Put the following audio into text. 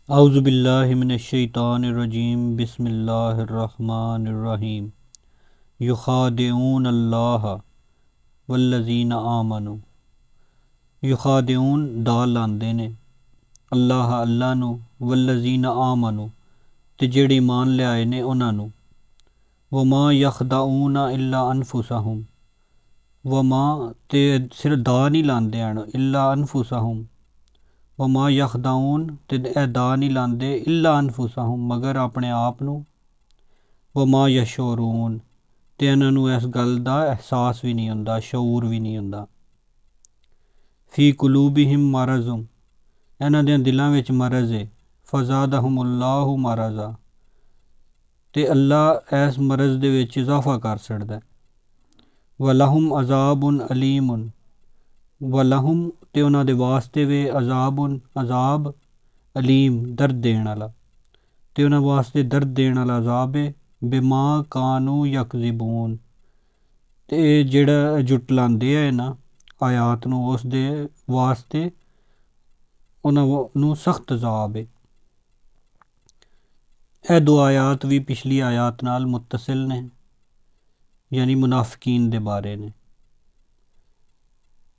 औज़ुबिल्लाहि मिनश्शैतानिर्रजीम बिस्मिल्लाहिर्रहमानिर्रहीम युखादिऊनल्लाह वल्लज़ीना आमनु। युखादिऊन दाल लांदे ने अल्लाह नू, वल्लज़ीना आमनु ते जेड़े ईमान ले आए ने उन्हां नू। वमा यखदाऊना इल्ला अनफुसहुम, वमा ते सिर्फ दा नहीं लांदे हन इल्ला अनफुसहुम, वमा यखदाऊन ते दा नहीं लांदे इल्ला अनफुसहुम मगर अपने आप नू। वमा यशूरून ते इन्हां नू इस गल दा एहसास भी नहीं हुंदा, शऊर भी नहीं हुंदा। फी कुलूबिहिम मरज़ुम, इन्हां दे दिलां विच मरज़ है। फज़ादहुमुल्लाहु मरज़ा, ते अल्लाह इस मरज़ दे विच इजाफा कर छड़दा है। वलहुम अज़ाबुन अलीमुन, वलहुम ते उन्हां दे वास्ते वे अज़ाबुन अज़ाब अलीम दर्द देण आला, ते उन्हां वास्ते दर्द देण आला अज़ाब है। बिमा कानू यकज़िबून, ते जेड़ा जुटलांदे है ना आयात नू उस दे वास्ते उन्हां नू सख्त अज़ाब है। ਇਹ दो आयात भी पिछली आयात नाल मुत्तसिल ने, यानी मुनाफिकीन दे बारे ने।